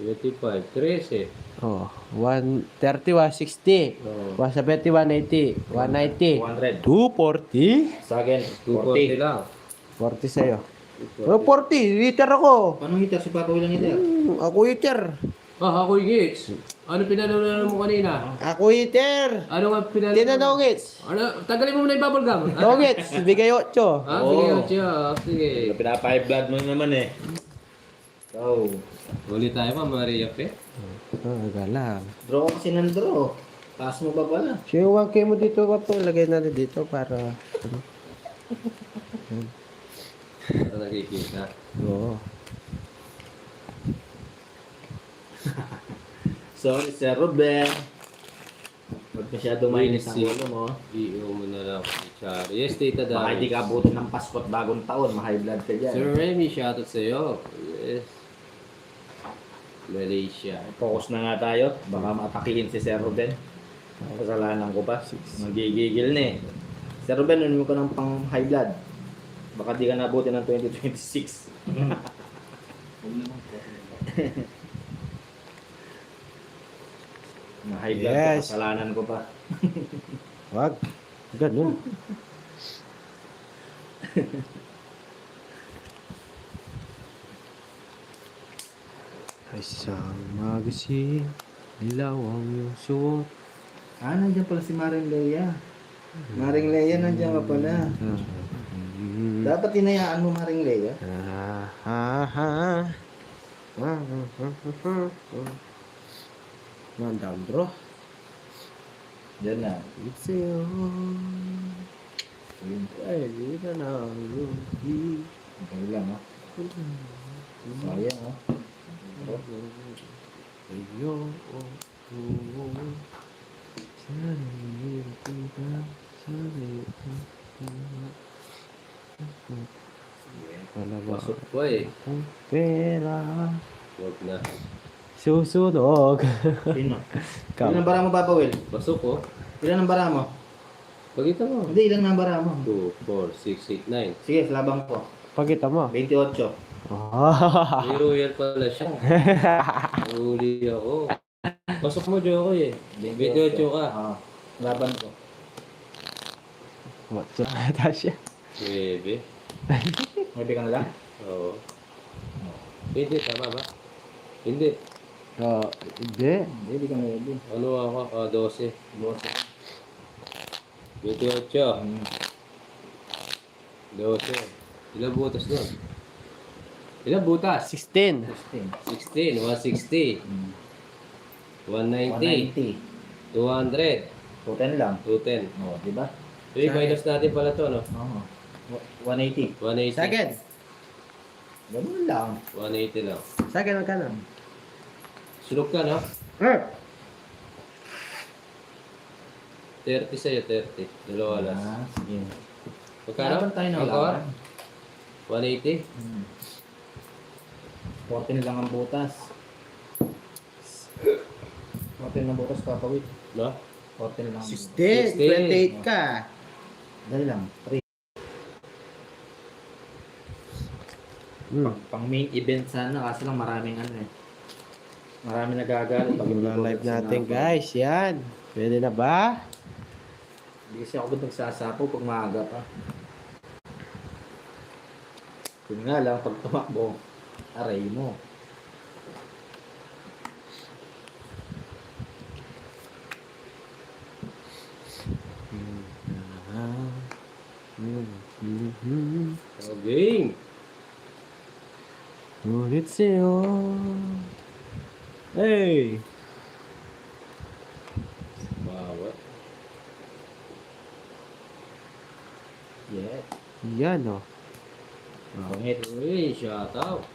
25. 13.
Oh, 130, 160.
Oh.
170, 180. 190.
200.
240.
Sa akin,
240
40.
lang.
40 sa'yo. Oh, 40. Liter ako.
Paano heater? Si Papa Will ang heater?
Ako heater.
Ah, ako yung Gits. Ano pinanong mo kanina?
Ako heater.
Ano nga pinanong?
Tinanongits.
Ano? Tagalin mo muna yung bubble gum.
Tongits. Bigay 8.
Ah, sige, Ocho. Sige.
Pinapa-high blood mo naman eh. So,
Uli tayo pa, Maria Pe.
Ah, galang.
draw ka kasi ng draw. Taas mo ba pala?
Siya yung 1K mo dito pa po. Lagay natin dito para...
Ano nakikita?
Oo.
Sorry, Sir Ruben. Huwag masyadong mainit ang ulo mo.
iyo mo na lang si Chari. Yes, Tita
Baka hindi
Dari.
ka abutin ng Pasko at bagong taon. Ma-high blood ka dyan.
Sir Remy, shoutout sa'yo. Yes. Malaysia.
Focus na nga tayo. Baka matakiin si Sir Ruben. Kasalanan ko pa. Magigigil na eh. Sir Ruben, unin mo ko ng pang high blood. Baka di ka nabutin ng 2026. Na high blood ka,
Yes.
kasalanan ko pa.
Wag. Ganun. Ay, isang magising. Ilaw ang iyong suot.
Ah, nandiyan pala si Maring Leia. Maring Leia, nandiyan ka pala. Dapat tinayaan mo Maring Leia.
Mandam bro.
Diyan na.
It's you.
Ayun.
Ay, di ka na.
Okay lang, ha? Sayang, ha?
Ayo. Sana kita. Sana wala ba
Pasok po eh.
akong pera?
Huwag na.
Susunog.
Sino?
Ikaw.
Ilan ang bara mo, Papa Will?
Pasok ko.
Ilan ang bara mo?
Pagkita mo.
Hindi, ilan ang bara mo?
2, 4, 6, 8, 9.
Sige, labang ko.
Pakita mo.
28.
Ah.
May royal pala siya. Huli ako. Pasok mo, Jokoy eh. 28 ka.
Ah, laban ko.
Matso ata siya.
9.
May ka na lang?
Oo. Hindi, tama ba? Hindi.
Hindi.
Hindi ka na ready.
Ano ako? 12. 28. 12. Ilang butas doon? Ilang butas?
16.
16.
16, 160, 190,
190.
200,
210 lang.
210.
Oo, di ba?
Uy, minus natin pala to, no?
Oo. 180.
180.
Second.
Ganun lang.
180 lang.
Second, magkano?
Sulog ka, no? 30 sa'yo, 30. Dalawa alas.
Ah, sige.
Magkano?
Laban tayo ng
Magkano?
laban.
180?
14 lang ang butas. 14 lang butas, Papa Wit.
No?
14 lang.
16. 28 ka.
Dali lang. 3. Pang main event sana kasi lang maraming ano eh. Maraming nagagalit. Pag hindi ko
Live natin
sinapa.
guys. Yan. Pwede na ba?
Hindi kasi ako ba't nagsasapo pag maaga pa. Yun nga lang, pag tumakbo, aray mo.
Okay.
Ngunit sa'yo. Hey!
Bawat.
Yeah.
Yan o.
Pangit.
Uy, shout out.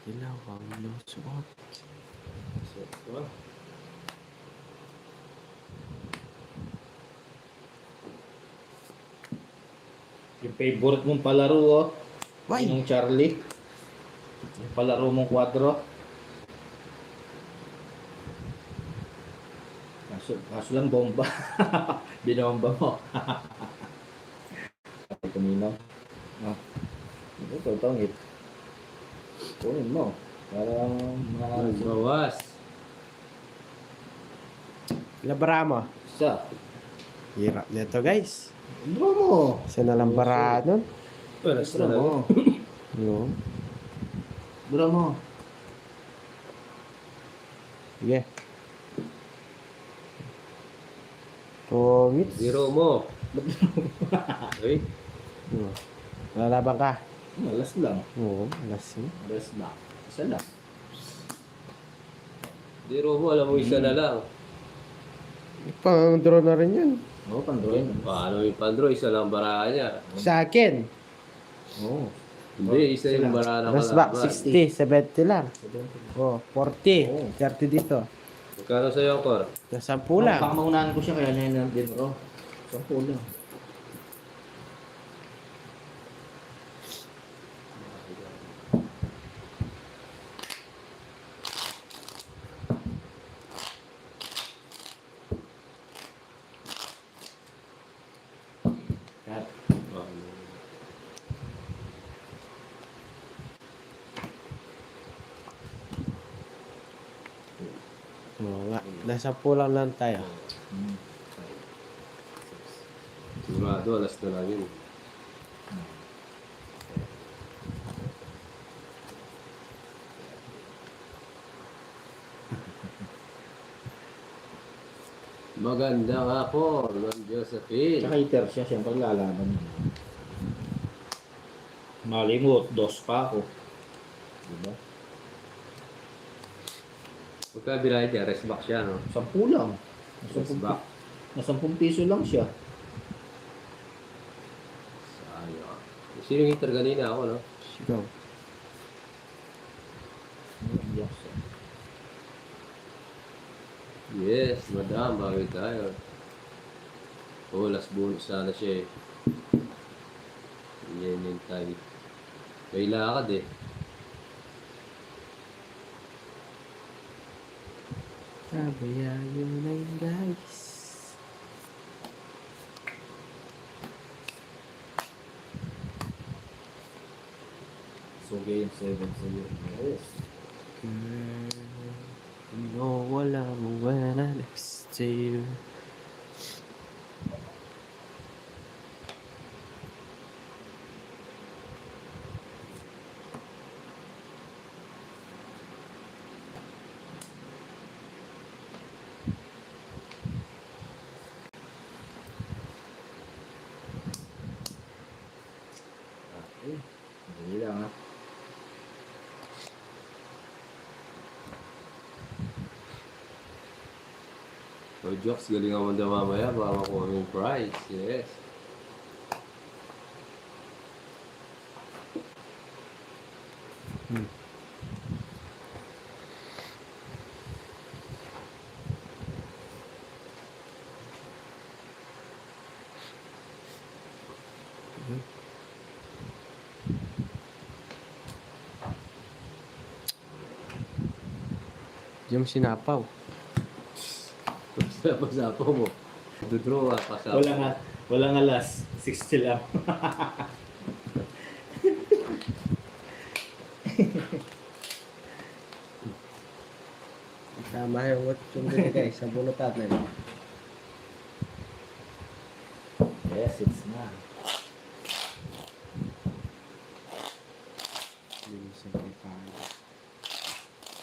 Ilaw ang iyong suot.
So,
Yung favorite mong palaro, oh.
Why?
Yung Charlie. Yung palaro mong quadro. Kaso lang bomba. Binomba mo. Ay, kuminaw. Ah. Ito, tangit. Kunin mo. Parang
Bawas.
Labara mo.
isa.
Hirap nito guys.
Bro mo.
Isa na lang bara nun.
Paras
Bro
na
mo.
No.
Bro mo.
Sige. Pungit.
Zero mo. Okay.
No. Lalaban ka.
Malas lang.
Oo, alas yun.
Malas lang. Isa lang.
Zero mo, alam mo isa na lang.
Pang draw na rin yun.
Oo, pandroin.
Paano yung pandro? Isa lang barahan niya.
Sa akin.
Oo.
Hindi, isa yung barahan ng
Alas ba?
kalaban.
60, 70 lang. Oh, 40.
Oo.
30 dito.
Magkano sa'yo, Cor?
Nasa 10 lang.
Baka maunahan ko siya kaya na din bro. 10 lang. Yan.
Oo nga. Nasa 10 lang tayo.
Sigurado, alas na lang yun. Magandang hapon, Ma'am Josephine.
Tsaka iter siya, siyempre lalaban niya. Mali mo, 2 pa ako. Diba?
Pagka binahe niya, rest back siya, no?
10 lang.
Rest back.
Na 10 piso lang siya.
Sayang. Sino yung hitter kanina ako, no?
Sigaw.
Yes.
Yes, madam, bawi tayo. Oh, last bonus sana siya eh. Yan yung tayo. May lakad eh.
Sabayan yun na yun guys.
So game 7 sa'yo. Yes.
You know wala mo when I next to you.
Okay. Dali lang ha.
So, Jokes, galingan mo daw mamaya. Baka makuha mo yung prize. Yes.
Yung sinapaw.
Sapo mo. Dudraw ah, pasapo.
Walang alas. 60 lang.
Tama yung what yung gani guys. Sa bunutat na yun.
Yes, it's na.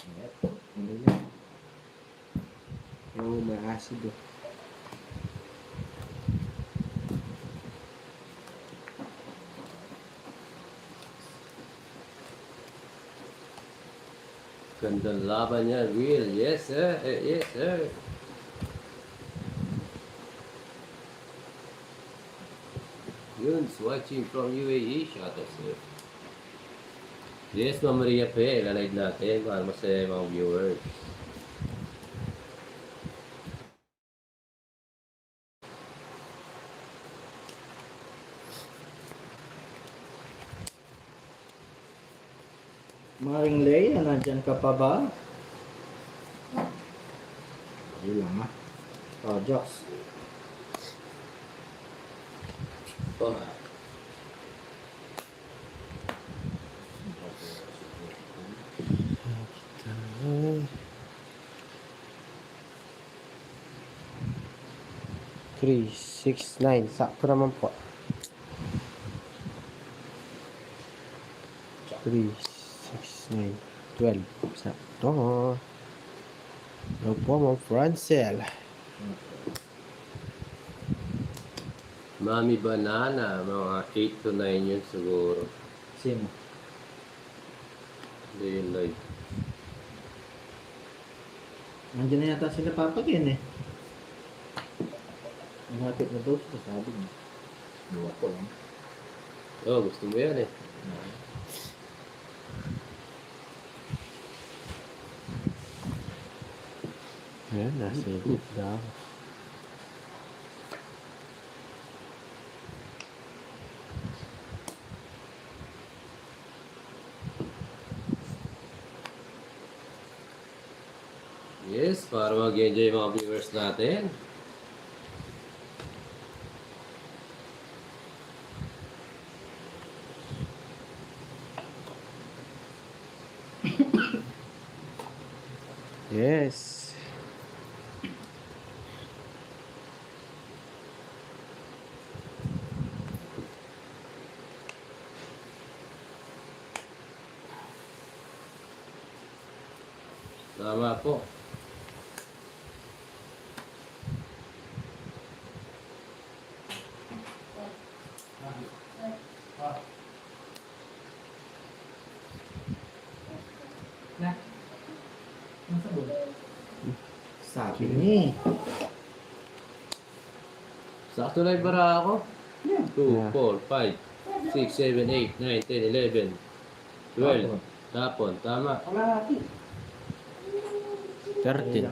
Yep.
Ano yan? Oo, may acid oh.
Gandang laban yan, Will. Yes, sir. Yes, sir. Yun's watching from UAE. Shout out, sir. Yes, Ma'am Maria Pe. Lalide natin para masaya yung mga viewers.
Maring Lay, nandyan ka pa ba? Ayun lang ah. Oh, Jox.
Oh.
Three, six, nine. Sakto naman po. 3, 6, 9, 12. Sakto. Ano po, Ma'am Francel?
Mami Banana, mga 8 to 9 yun siguro.
Sino?
Hindi yun live.
Nandiyan na yata sila papagin eh. Malapit na daw siya, sabi niya. Buwa ko lang.
Oh, gusto mo yan eh.
Ayan, nasa ibig na ako.
Yes, para mag-enjoy yung mga viewers natin.
Yes.
Tama po.
Sabi niya eh.
Sakto live bara ako. 2,
Yeah.
4, 5, 6, 7, 8, 9, 10, 11, 12. Tapon, tama.
13.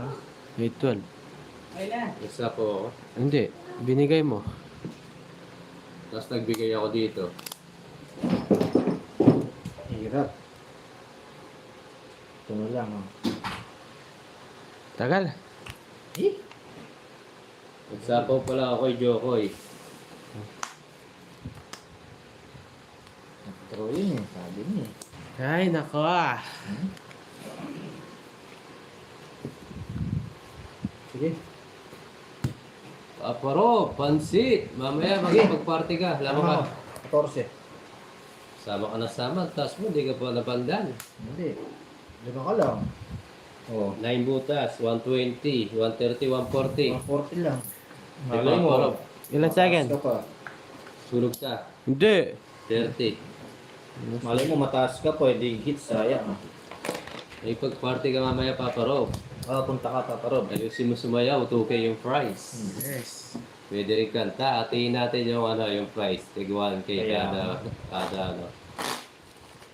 May 12.
Isa po ako.
Hindi. Binigay mo.
Tapos nagbigay ako dito.
Hirap. Ito na lang oh.
Tagal.
Eh?
Nagsapaw pala ako kay Jokoy.
Nagtro yun eh, sabi niya eh.
Ay, nako ah.
Sige.
Paparo, pansit. Mamaya magpag-party ka. Lama ka.
14.
Sama ka na sama. Tapos mo, di ka pa napandan.
Hindi. Lima ka lang. Oo.
9 butas, 120, 130, 140.
140 lang.
Di ba, Paparo?
Ilan second?
Mataas ka pa.
Sulog ka.
Hindi.
30.
Malay mo mataas ka, pwede hit, sayang.
May pag-party ka mamaya, Paparo.
Punta ka pa, Parob.
Ayusin mo sumayaw, 2K yung price.
Yes.
Pwede rin kanta. Atiin natin yung yung price. Tig 1K
Kaya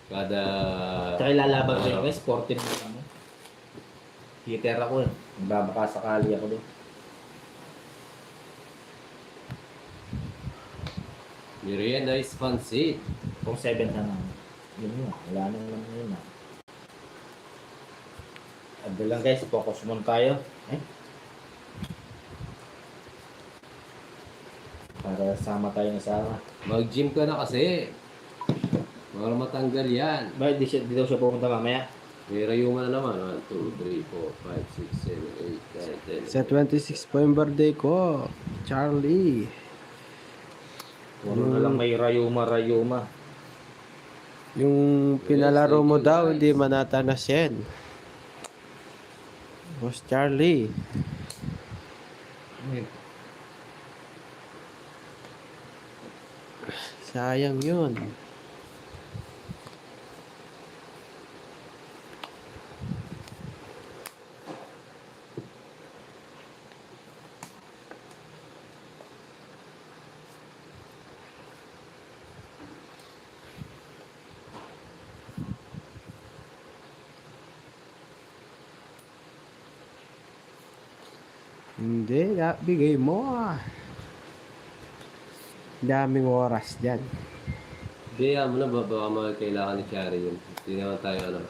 kada
Tsaka ilalaban ko yung guys, 14 na lang. Hitter ako eh. Magbabaka sakali ako doon.
merienda is pansit.
Kung 7 na lang. Yun yun. Wala na naman yun ah. Ado lang guys, focus muna tayo. Para sama tayo na sama.
Mag-gym ka na kasi. Para matanggal yan.
Bakit di daw siya pupunta mamaya?
May rayuma na naman. 1, 2, 3, 4, 5, 6, 7, 8, 9, 10.
Sa 26 po yung birthday ko. Charlie.
Puro na lang may rayuma.
Yung pinalaro mo daw, hindi manatanas yan. Boss Charlie. Sayang yun. Hindi, bigay mo ah. Daming oras dyan.
Bigyan mo na ba? Baka mga kailangan ni Chari yun. Hindi naman tayo ano.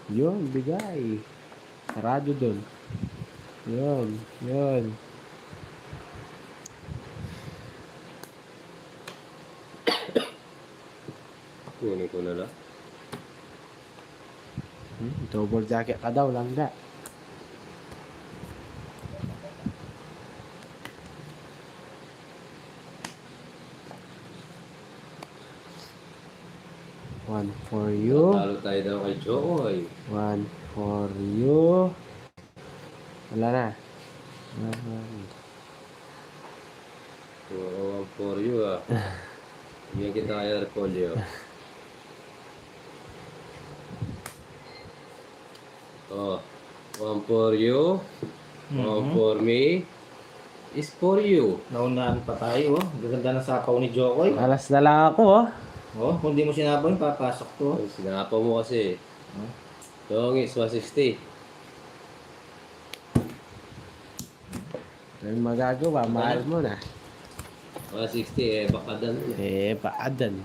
Yun, bigay. Sarado dun. Yun, yun.
Kunin ko na lang.
Double jacket ka daw, langga. One for you.
Talo tayo daw kay Jokoy.
One for you. Wala na.
One for you ah. Bigyan kita kaya Repolyo. Oh, one for you. One for me. Is for you.
Naunaan pa tayo, oh. Gaganda ng sapaw ni Jokoy.
Alas na lang ako, oh.
Oh, kung di mo sinapaw yun, papasok to. Oh.
Sinapa mo kasi.
Huh?
Dong is 160.
Ano magagawa? Mahal mo na.
160 eh, baka dan.
Paadan.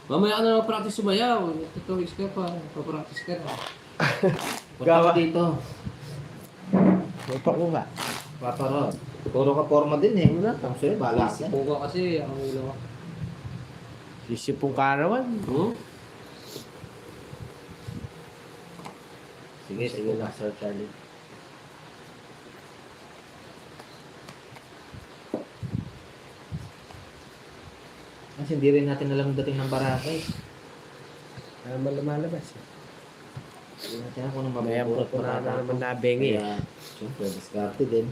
Mamaya ka na practice sumayaw. Tutuwis ka pa. Papractice ka na.
Punta ka dito.
Lupa ko ba?
Paparod. Puro ka forma din eh. Wala. Tapos sa'yo, bahala ka.
Isipong ka kasi. Ang ulo ka.
Isipong karawan.
Hmm?
Sige, Master Charlie. Kasi hindi rin natin alam ang dating ng Boracay.
Ano ba lumalabas?
Hindi natin alam kung anong
May
mabubulot
ambot na naman nabengi.
Kaya, siyempre, diskarte din.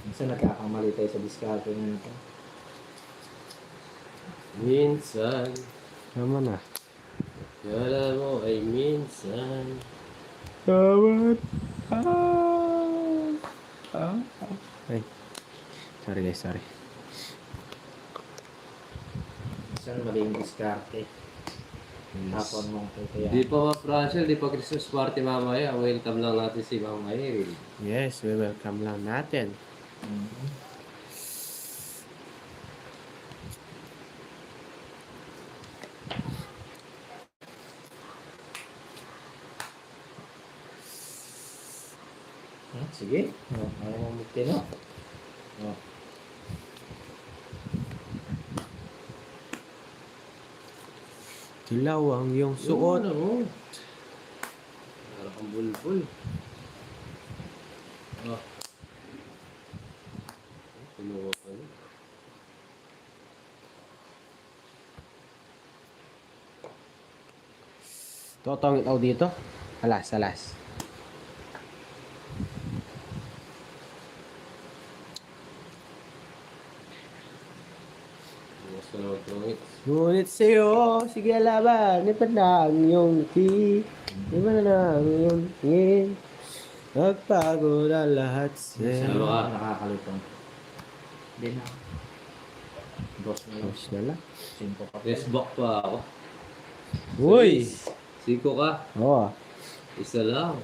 Minsan nagkakamali tayo sa diskarte na ito.
Minsan.
Tama na.
Kala mo ay minsan.
Tawad. Ay. Sorry guys, sorry.
Minsan mali yung diskarte. Hapon mo ito kaya.
Di pa ma-Francel, di pa Christmas party mamaya. Welcome lang natin si Mama Erin.
Yes, we welcome lang natin.
Mhm. Sige. Ayaw mo magtino. Oh.
Dilaw ang iyong suot.
Ano mo? Parang kang bulbul. Ah. Kinuha ka na.
Totong itaw dito. Alas, alas.
Mas ka naman tungit.
Ngunit sa'yo, sige laban, ipan lang yung ti. Ipan lang yung tingin. Nagpagod ang lahat
Minsan
sa'yo.
Ano ka?
nakakalutong. Hindi na. Dos na yun.
Tapos na lang.
Simpo pa.
Resbok pa ako.
Uy!
Siko ka.
Oo.
Isa lang.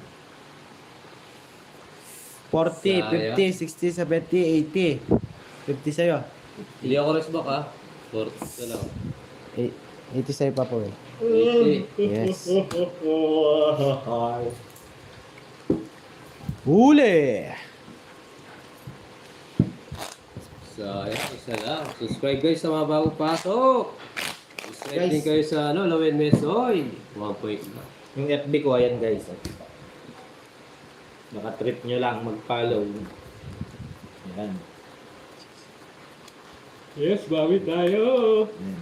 40,
Sayang.
50, 60, 70, 80. 50 sa'yo.
Hindi ako resbok ha. 40 isa lang.
80 sa'yo pa po eh.
80.
Yes. Huli!
Sayang, isa lang. Subscribe guys sa mga bagong pasok. Subscribe
Guys.
din kayo sa Lowen Mesoy. 1 point lang.
Yung FB ko, ayan guys. Naka-trip nyo lang mag-follow. Ayan.
Yes, bawi tayo.
Ayan.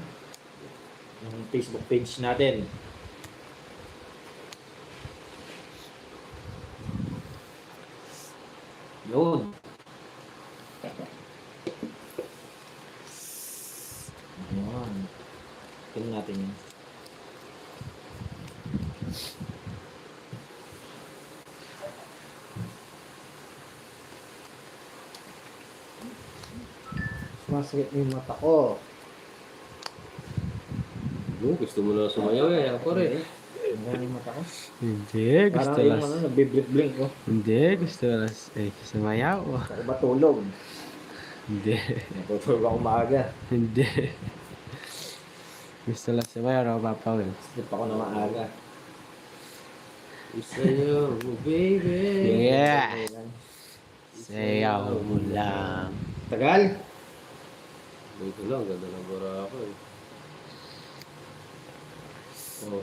Yung Facebook page natin. Yun. Ayan. Tingnan natin yun. Sumasakit na yung mata ko.
Gusto mo na sumayaw eh. Ako rin.
Ang yung mata ko.
Hindi, gusto
Parang yung
lang.
ano, nagbiblink ko.
Hindi, gusto lang. Eh, sumayaw.
Ako ba tulog?
Hindi.
Natutulog ako maaga.
Hindi. Gusto lang sumayaw, no, Papa Will?
Sleep ako na maaga.
Isayaw mo, baby.
Yeah! Sayaw mo lang.
Tagal?
Dito lang, ganda ng bura ako eh. Oh.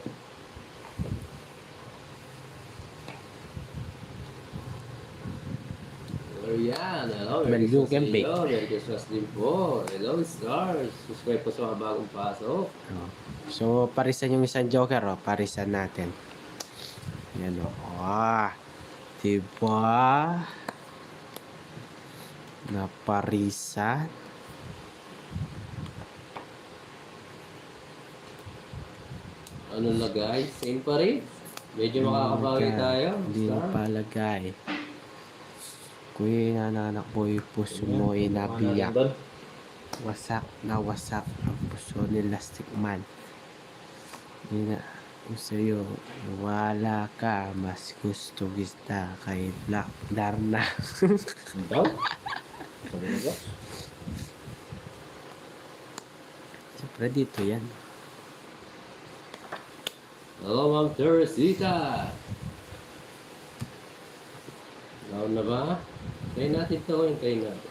So yan, hello. Merry
Maliw
Christmas sa
Kempe.
iyo. Merry Christmas din po. Hello, stars. Subscribe po sa mga bagong pasok.
Oh. So, parisan yung isang joker, oh. Parisan natin. Yan, oh. Ah, diba? Naparisan.
Ano na guys? Same pa rin. Medyo makakabawi tayo.
Hindi na
Star.
palagay. Kuya nanak mo yung puso mo inabiyak.
Doon.
Wasak na wasak ang puso ni Lastic Man. Hindi na kung sa'yo, wala ka, mas gusto kita kay Black Darna.
Ikaw? Sabi mo ba?
Siyempre dito yan.
Hello, Ma'am Teresita. Down na ba? Kain natin to. Kain natin.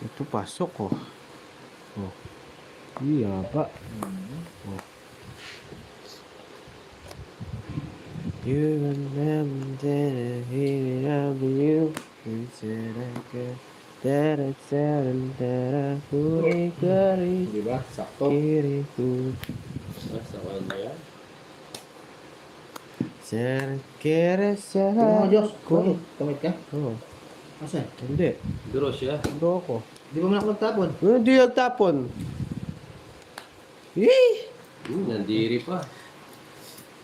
Ito pasok oh. Oh. Iya ba? Oh. You remember hearing of you. You said I could. Kuri-kuri.
Di ba? Sakto.
Kiriku.
Sa kanya yan.
Kere
Tingnan mo, Diyos. Bakit? Kamit ka?
Oh,
Asan?
hindi.
Duro siya.
Ando ako.
Di ba mo na ako nagtapon?
Hindi nagtapon. Eh!
Nandiri pa.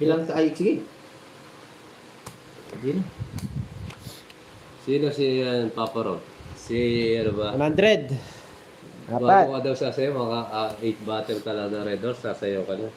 Ilang ay, sige. Hindi na.
Sino si Papa Rob? Si ano ba?
100.
Bago
Apat.
ka daw sasayaw, mga 8 battle ka lang na Red Horse, sasayaw ka na.